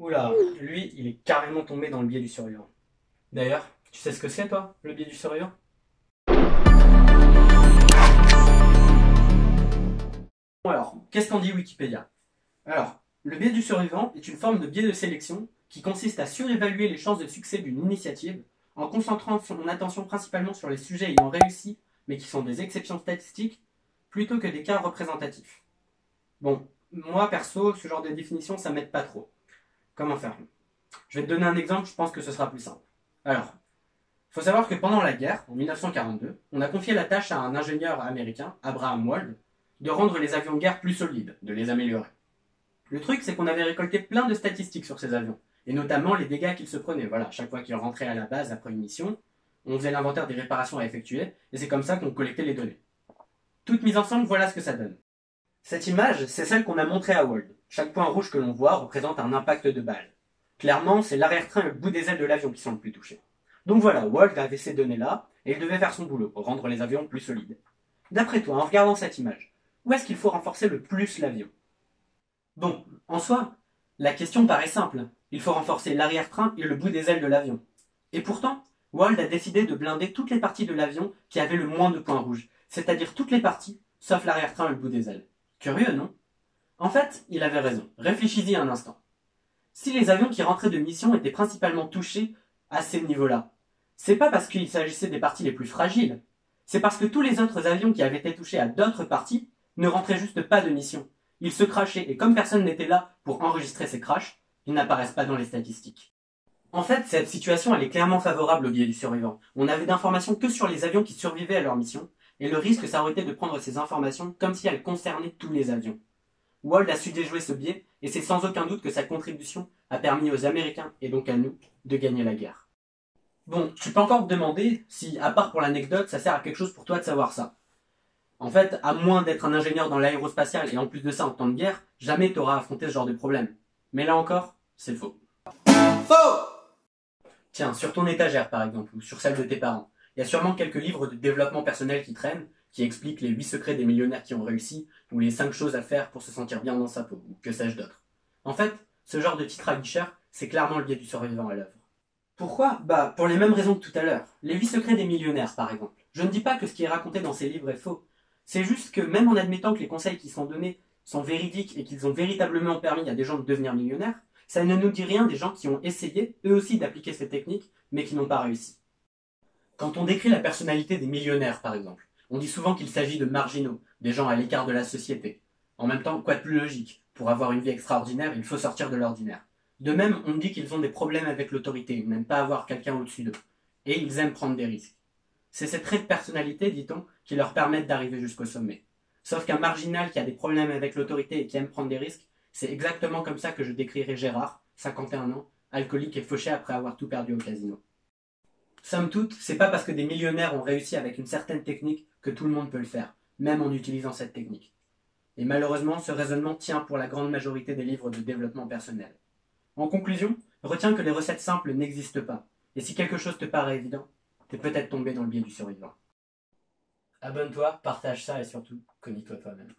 Oula, lui, il est carrément tombé dans le biais du survivant. D'ailleurs, tu sais ce que c'est, toi, le biais du survivant? Bon alors, qu'est-ce qu'en dit Wikipédia? Alors, le biais du survivant est une forme de biais de sélection qui consiste à surévaluer les chances de succès d'une initiative en concentrant son attention principalement sur les sujets ayant réussi, mais qui sont des exceptions statistiques, plutôt que des cas représentatifs. Bon, moi perso, ce genre de définition, ça m'aide pas trop. Comment faire? Je vais te donner un exemple, je pense que ce sera plus simple. Alors, il faut savoir que pendant la guerre, en 1942, on a confié la tâche à un ingénieur américain, Abraham Wald, de rendre les avions de guerre plus solides, de les améliorer. Le truc, c'est qu'on avait récolté plein de statistiques sur ces avions, et notamment les dégâts qu'ils se prenaient. Voilà, chaque fois qu'ils rentraient à la base après une mission, on faisait l'inventaire des réparations à effectuer, et c'est comme ça qu'on collectait les données. Toutes mises ensemble, voilà ce que ça donne. Cette image, c'est celle qu'on a montrée à Wald. Chaque point rouge que l'on voit représente un impact de balle. Clairement, c'est l'arrière-train et le bout des ailes de l'avion qui sont le plus touchés. Donc voilà, Wald avait ces données-là, et il devait faire son boulot, rendre les avions plus solides. D'après toi, en regardant cette image, où est-ce qu'il faut renforcer le plus l'avion? Bon, en soi, la question paraît simple. Il faut renforcer l'arrière-train et le bout des ailes de l'avion. Et pourtant, Wald a décidé de blinder toutes les parties de l'avion qui avaient le moins de points rouges, c'est-à-dire toutes les parties, sauf l'arrière-train et le bout des ailes. Curieux, non? En fait, il avait raison. Réfléchis-y un instant. Si les avions qui rentraient de mission étaient principalement touchés à ces niveaux-là, c'est pas parce qu'il s'agissait des parties les plus fragiles, c'est parce que tous les autres avions qui avaient été touchés à d'autres parties ne rentraient juste pas de mission. Ils se crashaient et comme personne n'était là pour enregistrer ces crashs, ils n'apparaissent pas dans les statistiques. En fait, cette situation elle est clairement favorable au biais du survivant. On n'avait d'informations que sur les avions qui survivaient à leur mission, et le risque ça aurait été de prendre ces informations comme si elles concernaient tous les avions. Wald a su déjouer ce biais, et c'est sans aucun doute que sa contribution a permis aux Américains, et donc à nous, de gagner la guerre. Bon, tu peux encore te demander si, à part pour l'anecdote, ça sert à quelque chose pour toi de savoir ça. En fait, à moins d'être un ingénieur dans l'aérospatial et en plus de ça en temps de guerre, jamais t'auras affronté ce genre de problème. Mais là encore, c'est faux. Faux! Tiens, sur ton étagère par exemple, ou sur celle de tes parents, il y a sûrement quelques livres de développement personnel qui traînent, qui expliquent les 8 secrets des millionnaires qui ont réussi, ou les 5 choses à faire pour se sentir bien dans sa peau, ou que sais-je d'autre. En fait, ce genre de titre aguicheur, c'est clairement le biais du survivant à l'œuvre. Pourquoi? Bah, pour les mêmes raisons que tout à l'heure. Les 8 secrets des millionnaires, par exemple. Je ne dis pas que ce qui est raconté dans ces livres est faux. C'est juste que même en admettant que les conseils qui sont donnés sont véridiques et qu'ils ont véritablement permis à des gens de devenir millionnaires, ça ne nous dit rien des gens qui ont essayé, eux aussi, d'appliquer ces techniques, mais qui n'ont pas réussi. Quand on décrit la personnalité des millionnaires, par exemple, on dit souvent qu'il s'agit de marginaux, des gens à l'écart de la société. En même temps, quoi de plus logique? Pour avoir une vie extraordinaire, il faut sortir de l'ordinaire. De même, on dit qu'ils ont des problèmes avec l'autorité, ils n'aiment pas avoir quelqu'un au-dessus d'eux. Et ils aiment prendre des risques. C'est ces traits de personnalité, dit-on, qui leur permettent d'arriver jusqu'au sommet. Sauf qu'un marginal qui a des problèmes avec l'autorité et qui aime prendre des risques, c'est exactement comme ça que je décrirais Gérard, 51 ans, alcoolique et fauché après avoir tout perdu au casino. Somme toute, c'est pas parce que des millionnaires ont réussi avec une certaine technique que tout le monde peut le faire, même en utilisant cette technique. Et malheureusement, ce raisonnement tient pour la grande majorité des livres de développement personnel. En conclusion, retiens que les recettes simples n'existent pas. Et si quelque chose te paraît évident, t'es peut-être tombé dans le biais du survivant. Abonne-toi, partage ça et surtout, connais-toi toi-même.